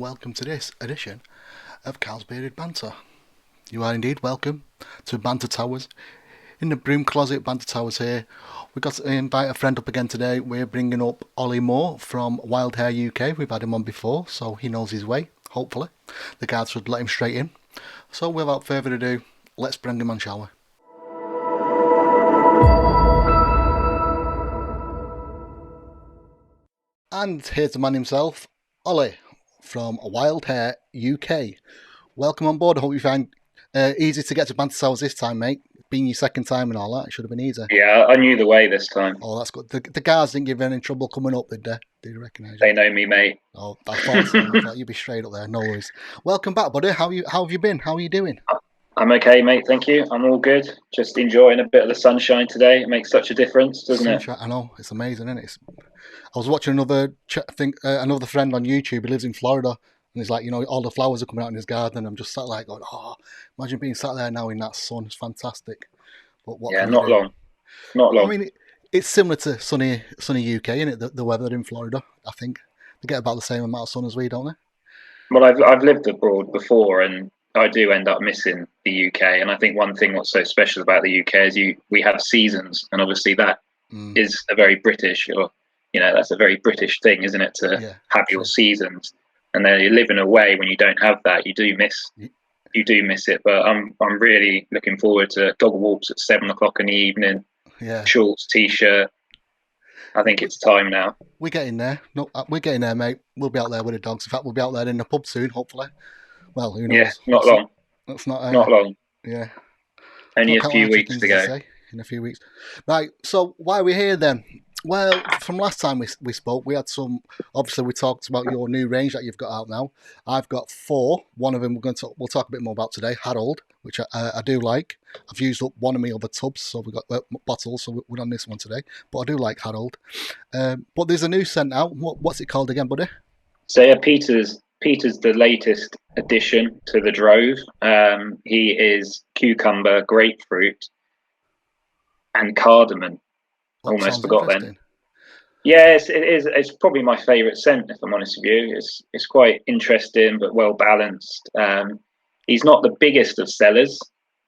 welcome to this edition of Cal's Bearded Banter. You are indeed welcome to Banter Towers. In the broom closet, Banter Towers here. We've got to invite a friend up again today. We're bringing up Ollie Moore from Wild Hare UK. We've had him on before, so he knows his way, hopefully. The guards should let him straight in. So without further ado, let's bring him on, shall we? And here's the man himself, Ollie from Wild Hare UK. Welcome on board. I hope you find easy to get to Banter Towers this time, mate. Being your second time and all that, it should have been easy. Yeah, I knew the way this time. Oh, that's good. The guards didn't give you any trouble coming up, did they? Did you recognise you? They know me, mate. Oh, I thought so. I thought you'd be straight up there. No worries. Welcome back, buddy. How have you been? How are you doing? I'm okay, mate. Thank you. I'm all good. Just enjoying a bit of the sunshine today. It makes such a difference, doesn't it? I know. It's amazing, isn't it? I was watching another another friend on YouTube. He lives in Florida, and he's like, all the flowers are coming out in his garden. And I'm just sat like going, oh, imagine being sat there now in that sun. It's fantastic. But what? Yeah, not long. Not long. I mean, it's similar to sunny UK, isn't it? The weather in Florida, I think they get about the same amount of sun as we, don't they? Well, I've lived abroad before, and I do end up missing the UK. And I think one thing what's so special about the UK is we have seasons, and obviously that is a very British, or that's a very British thing, isn't it? To have your seasons, and then you're living away when you don't have that. You do miss it. But I'm really looking forward to dog walks at 7 o'clock in the evening. Yeah, shorts, t-shirt. I think it's time now. We're getting there. No, we're getting there, mate. We'll be out there with the dogs. In fact, we'll be out there in the pub soon, hopefully. Well, who knows? Yeah, not long. That's not long. Yeah, only a few weeks to go. In a few weeks, right? So why are we here then? Well, from last time we spoke, we had some. Obviously, we talked about your new range that you've got out now. I've got 4. One of them we'll talk a bit more about today. Harold, which I do like. I've used up one of my other tubs, so we've got bottles. So we're on this one today. But I do like Harold. But there's a new scent out. What's it called again, buddy? So yeah, Peter's the latest addition to the drove. He is cucumber, grapefruit, and cardamom. Almost forgot then. Yes, it is. It's probably my favourite scent, if I'm honest with you. It's quite interesting but well balanced. He's not the biggest of sellers,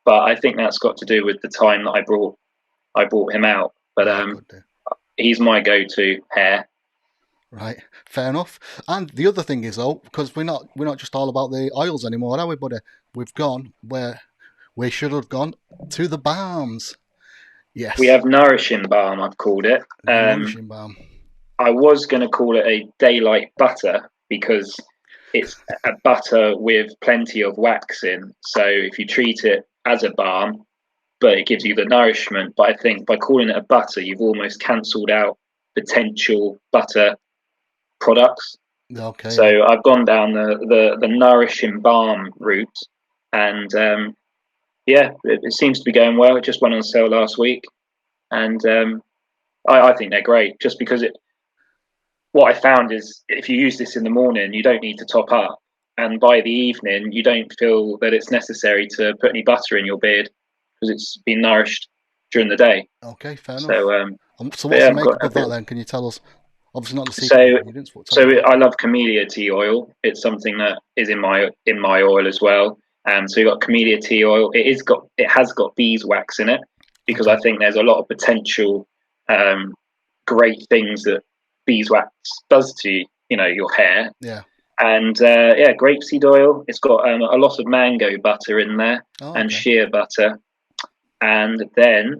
but I think that's got to do with the time that I brought him out. But he's my go-to hair. Right, fair enough. And the other thing is though, because we're not just all about the oils anymore, are we, buddy? We've gone where we should have gone, to the balms. Yes. We have Nourishing Balm, I've called it. Nourishing Balm. I was going to call it a daylight butter because it's a butter with plenty of wax in. So if you treat it as a balm, but it gives you the nourishment. But I think by calling it a butter, you've almost cancelled out potential butter products. Okay. So I've gone down the Nourishing Balm route, and it seems to be going well. It just went on sale last week, and I think they're great. Just because what I found is if you use this in the morning, you don't need to top up, and by the evening, you don't feel that it's necessary to put any butter in your beard because it's been nourished during the day. Okay, fair enough. So what's the makeup of that then? Can you tell us? Obviously not the secret. So I love camellia tea oil. It's something that is in my oil as well. So you've got camellia tea oil. It has got beeswax in it because I think there's a lot of potential great things that beeswax does to your hair. Yeah. And grapeseed oil. It's got a lot of mango butter in there and shea butter, and then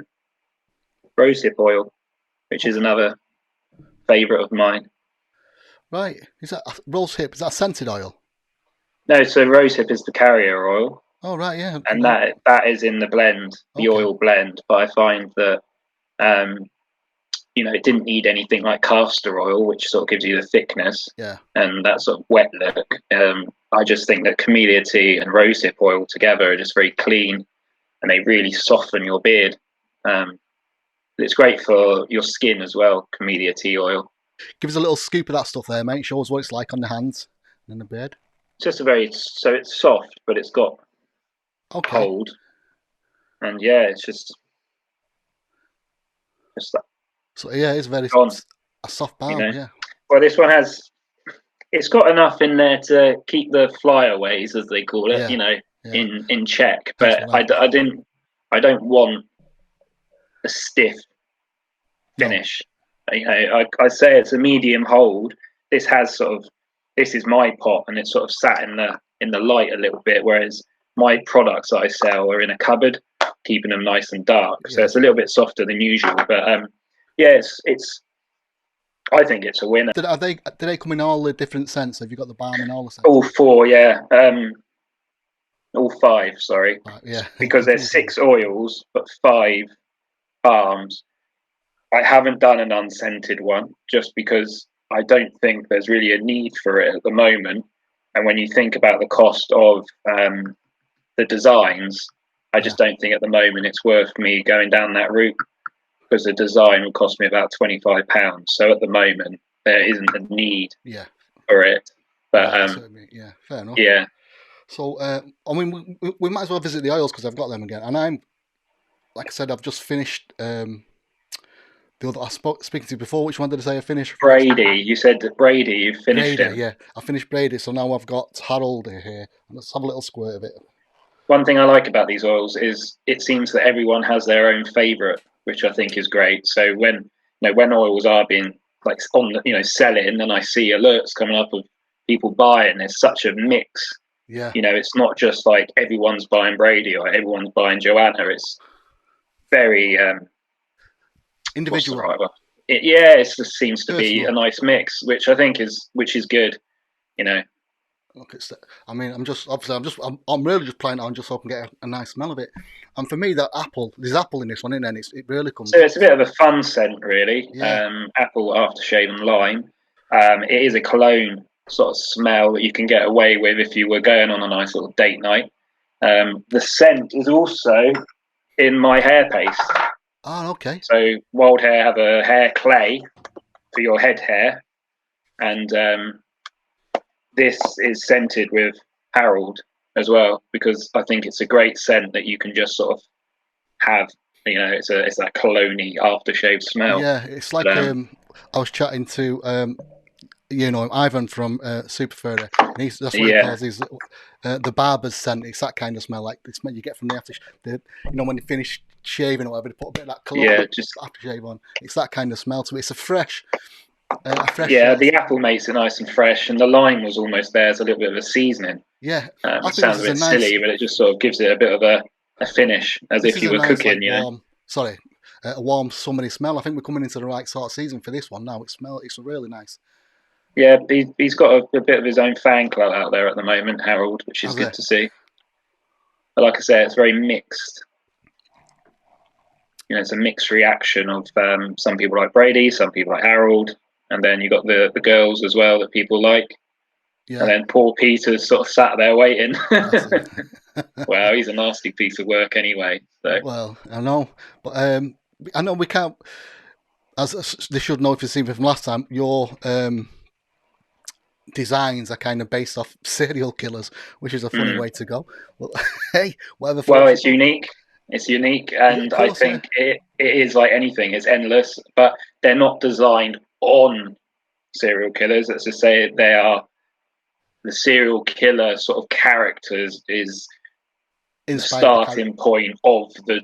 rosehip oil, which is another favourite of mine. Right. Is that rosehip? Is that scented oil? No, so rosehip is the carrier oil. Oh right, yeah. And that is in the blend, the oil blend. But I find that it didn't need anything like castor oil, which sort of gives you the thickness. Yeah. And that sort of wet look. I just think that camellia tea and rosehip oil together are just very clean, and they really soften your beard. It's great for your skin as well, camellia tea oil. Give us a little scoop of that stuff there, mate. Show us what it's like on the hands and the beard. It's just it's soft, but it's got hold. And it's just that. So yeah, it's very a soft balm, yeah. Well, this one has it's got enough in there to keep the flyaways, as they call it, Yeah, yeah. in check. But Excellent. I don't want a stiff No. finish. I say it's a medium hold. This has sort of this is my pot, and it's sort of sat in the light a little bit. Whereas my products that I sell are in a cupboard, keeping them nice and dark. So Yeah. it's a little bit softer than usual. But yeah, it's I think it's a winner. Do they come in all the different scents? Have you got the balm in all the scents? All four, yeah. All five, sorry, Right, yeah. because there's Confusing. 6 oils but 5 balms. I haven't done an unscented one just because I don't think there's really a need for it at the moment. And when you think about the cost of the designs, I Yeah. just don't think at the moment it's worth me going down that route because the design will cost me about £25. So at the moment there isn't a need Yeah. for it. But Right. Yeah. Fair enough. yeah, So, I mean, we might as well visit the oils because I've got them again. And like I said, I've just finished the other I spoke speaking to you before. Which one did I say I finished? Brady, you said that Brady, you finished Brady, him. yeah. I finished Brady, so now I've got Harold here. Let's have a little squirt of it. One thing I like about these oils is it seems that everyone has their own favourite, which I think is great. So when oils are being like on the selling, and I see alerts coming up of people buying, there's such a mix. Yeah. It's not just like everyone's buying Brady or everyone's buying Joanna. It's very what's the Individual. right one? It just seems to be a Personal. nice mix, which I think is good. You know, Okay, so, I mean, I'm really just playing it on just so I can get a nice smell of it. And for me, there's apple in this one, isn't there? And it really comes so it's a across. bit of a fun scent, really. Yeah, Apple aftershave and lime. It is a cologne sort of smell that you can get away with if you were going on a nice little date night. The scent is also in my hair paste. oh, okay. So Wild Hare have a hair clay for your head hair, and this is scented with Harold as well because I think it's a great scent that you can just sort of have. It's that cologne-y aftershave smell. Yeah, it's But like I was chatting to Ivan from Super Furry, and that's what he yeah, calls the barber's scent. It's that kind of smell, like the smell you get from the when you finish shaving or whatever, they put a bit of that cologne yeah, just aftershave on. It's that kind of smell to it. It's a fresh yeah. sort of. The apple makes it nice and fresh, and the lime was almost there as a little bit of a seasoning. Yeah, I It think this sounds a is a bit nice. silly, but it just sort of gives it a bit of a finish, as This if is you a were nice, like cooking. warm. Sorry, a warm summery smell. I think we're coming into the right sort of season for this one now. It's really nice. Yeah, he's got a bit of his own fan club out there at the moment, Harold, which is As good a to see. But like I say, it's very mixed. It's a mixed reaction of some people like Brady, some people like Harold, and then you got the girls as well that people like. And yeah, then poor Peter's sort of sat there waiting. bless him. Well, he's a nasty piece of work anyway. So Well, I know, but I know we can't. As they should know if you've seen me from last time, your designs are kind of based off serial killers, which is a funny way to go. Well, hey, whatever well, floats your it's boat. unique. It's unique, Yeah, of and I course, yeah. think it is like anything. It's endless, but they're not designed on serial killers. Let's just say they are the serial killer sort of characters is the Inspired the character. starting point of the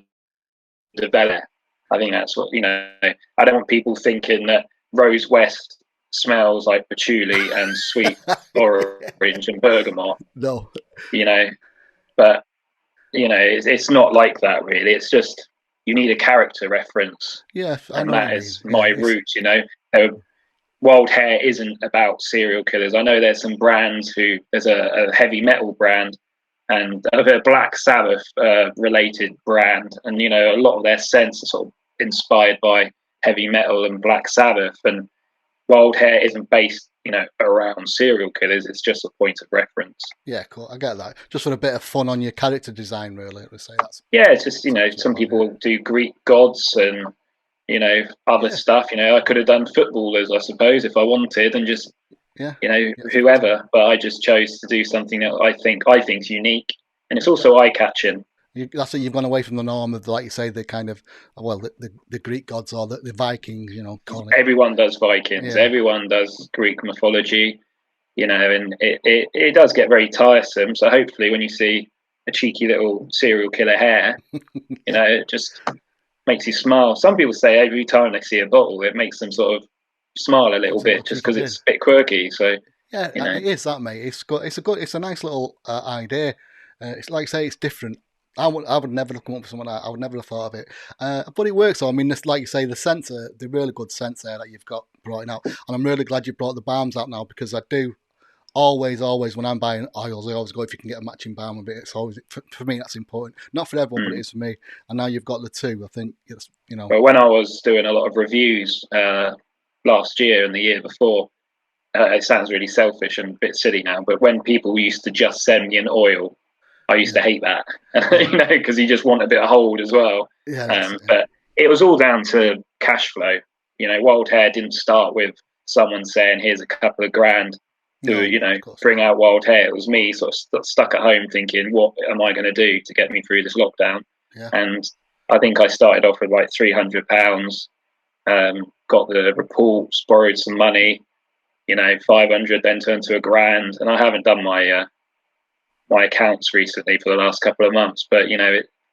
develop. I think that's what I don't want people thinking that Rose West smells like patchouli and sweet orange and bergamot. No, You know, but it's not like that really. It's just you need a character reference, yeah, I and know what you that mean. is Yeah, my route. Wild Hair isn't about serial killers. I know there's some brands there's a heavy metal brand and a Black Sabbath related brand, and a lot of their scents are sort of inspired by heavy metal and Black Sabbath. And Wild Hair isn't based, around serial killers. It's just a point of reference. yeah, cool. I get that. Just for a bit of fun on your character design, really. I would say Yeah, it's just that's what some it's about. people do Greek gods and other Yeah, stuff. I could have done footballers, I suppose, if I wanted, and just yeah, yeah. whoever. But I just chose to do something that I think's unique, and it's also eye catching. That's it. You've gone away from the norm of, like you say, the kind of the Greek gods or the Vikings. Calling it. Everyone does Vikings. Yeah, Everyone does Greek mythology. and it does get very tiresome. So hopefully, when you see a cheeky little serial killer hair, it just makes you smile. Some people say every time they see a bottle, it makes them sort of smile a little bit, just because it's a bit quirky. So yeah, it is that, mate. It's good. It's a nice little idea. It's like I say, it's different. I would never have come up with something like that. I would never have thought of it. But it works. So I mean, this, like you say, the really good scents there that you've got brought out, and I'm really glad you brought the balms out now, because I do always when I'm buying oils, I always go, if you can get a matching balm with it. It's always, for me, that's important. Not for everyone, but it is for me. And now you've got the two. I think it's But when I was doing a lot of reviews last year and the year before, it sounds really selfish and a bit silly now, but when people used to just send me an oil, I used to hate that, because you just want a bit of hold as well. But it was all down to cash flow. Wild Hare didn't start with someone saying, "Here's a couple of grand to bring out Wild Hare." It was me sort of stuck at home thinking, "What am I going to do to get me through this lockdown?" And I think I started off with like £300. Got the reports, borrowed some money. 500 then turned to a grand, and I haven't done my accounts recently for the last couple of months. But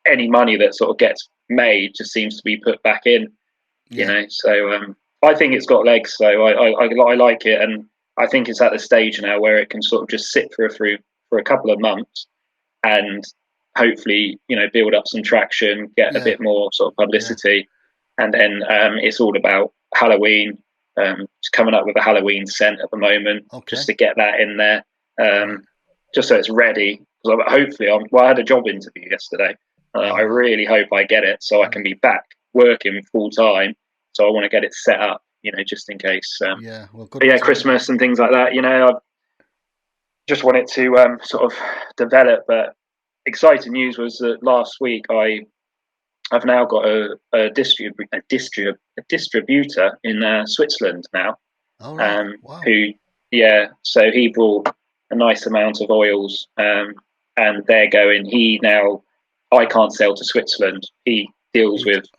any money that sort of gets made just seems to be put back in. So I think it's got legs. So I like it, and I think it's at the stage now where it can sort of just sit for a couple of months, and hopefully build up some traction, get a bit more sort of publicity, and then it's all about Halloween. Just coming up with a Halloween scent at the moment, just to get that in there, just so it's ready. Because hopefully, I had a job interview yesterday. I really hope I get it, so I can be back working full time. So I want to get it set up, just in case. Christmas and things like that. I just want it to sort of develop. But exciting news was that last week I've now got a distributor in Switzerland now. Wow. So he brought a nice amount of oils, and they're going. I can't sell to Switzerland. He deals with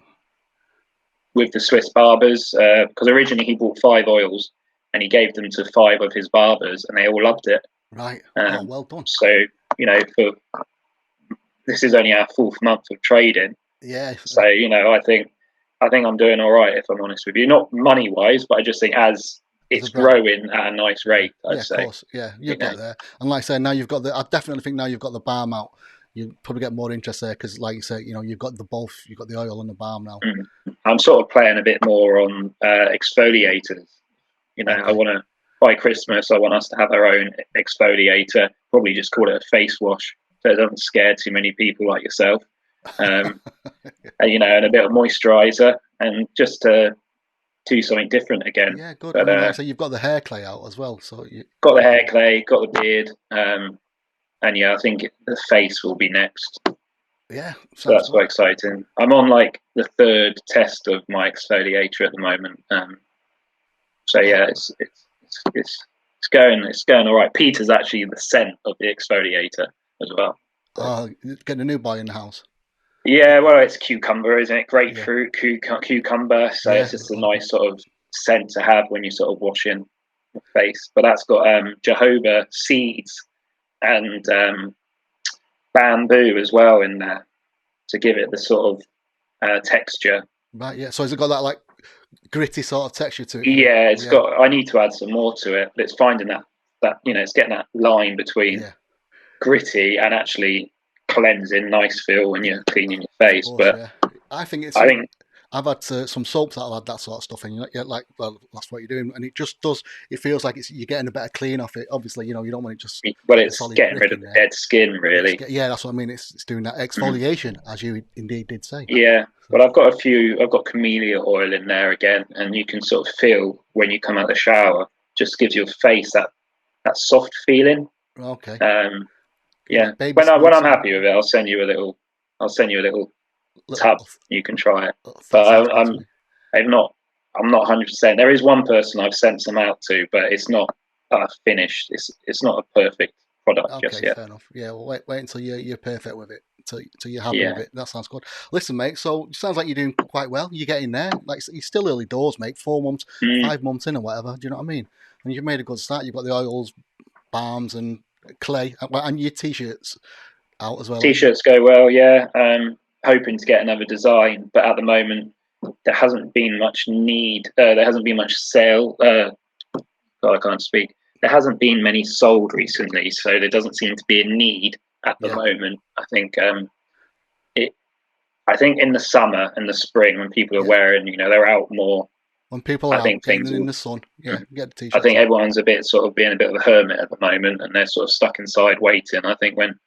the Swiss barbers, because originally he bought 5 oils and he gave them to 5 of his barbers, and they all loved it. Right. Well done. So this is only our 4th month of trading. Yeah. So I think I'm doing all right, if I'm honest with you. Not money wise, but I just think as it's growing at a nice rate, I'd say. Of course. Yeah, you'll get there. And like I say, now you've got I definitely think now you've got the balm out, you probably get more interest there, because like you say, you've got you've got the oil and the balm now. I'm sort of playing a bit more on exfoliators. I want to, by Christmas, I want us to have our own exfoliator. Probably just call it a face wash, so it doesn't scare too many people like yourself. And a bit of moisturizer, and just to do something different again. Yeah, good. But, so you've got the hair clay out as well. So you got the hair clay, got the beard, and I think the face will be next. Yeah, so that's quite exciting. I'm on like the 3rd test of my exfoliator at the moment. So yeah, it's going all right. Peter's actually the scent of the exfoliator as well. Getting a new boy in the house. Yeah, well, it's cucumber, isn't it? Grapefruit, cucumber. So it's just a nice sort of scent to have when you're sort of washing your face. But that's got jojoba seeds and bamboo as well in there to give it the sort of texture. Right. Yeah. So has it got that like gritty sort of texture to it? Yeah, it's got. I need to add some more to it. But it's finding that it's getting that line between gritty and actually cleansing, nice feel when you're cleaning your face. But I think I've had some soaps that have had that sort of stuff in. Well, that's what you're doing, and it just does. It feels like you're getting a better clean off it. Obviously, you don't want it just. Well, it's getting rid of the dead skin, really. That's what I mean. It's doing that exfoliation, as you indeed did say. Yeah, but I've got camellia oil in there again, and you can sort of feel when you come out of the shower. Just gives your face that soft feeling. Okay. Yeah. When I'm happy with it, I'll send you a little tub. You can try it. But I'm not 100%. There is one person I've sent some out to, but it's not finished. It's not a perfect product just yet. Fair enough. Yeah, well, wait until you're perfect with it. Till you're happy with it. That sounds good. Listen, mate. So it sounds like you're doing quite well. You're getting there. Like you're still early doors, mate. 4 months, 5 months in, or whatever. Do you know what I mean? And you've made a good start. You've got the oils, balms and clay, and your t-shirts out as well, aren't you? T-shirts go well, yeah. Hoping to get another design, but at the moment there hasn't been much need. There hasn't been much sale. God, I can't speak. There hasn't been many sold recently, so there doesn't seem to be a need at the Yeah. moment. I think it. I think in the summer and the spring when people are Yeah. wearing, they're out more. When people are I out think getting things in will. the sun, yeah, get the I t-shirts think out. everyone's a bit sort of being a bit of a hermit at the moment, and they're sort of stuck inside waiting. I think when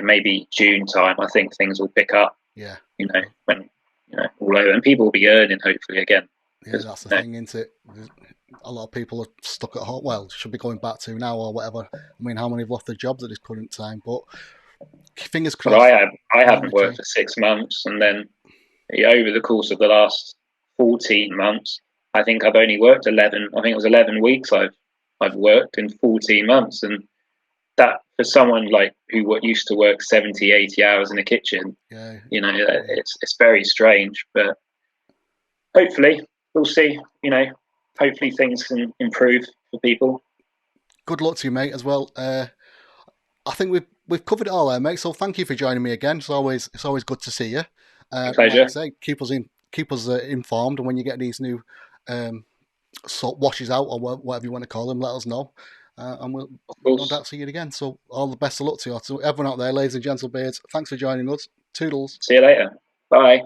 maybe June time, I think things will pick up. Yeah. When all over, and people will be earning hopefully again. Yeah, that's the thing, isn't it? A lot of people are stuck at home. Well, should be going back to now or whatever. I mean, how many have lost their jobs at this current time? But fingers Well, crossed, I not haven't going to worked change. for 6 months, and then over the course of the last 14 months, I think I've only worked 11. I think it was 11 weeks I've worked in 14 months, and that for someone like who used to work 70, 80 hours in a kitchen, Yeah, it's very strange. But hopefully we'll see. Hopefully things can improve for people. good luck to you, mate, as well. I think we've covered it all there, mate. So thank you for joining me again. It's always good to see you. My Like I pleasure. say, keep us informed, and when you get these new washes out or whatever you want to call them, let us know, and we'll Of no course. doubt see you again. So all the best of luck to you, to everyone out there, ladies and gentlemen. Thanks for joining us. Toodles. See you later. Bye.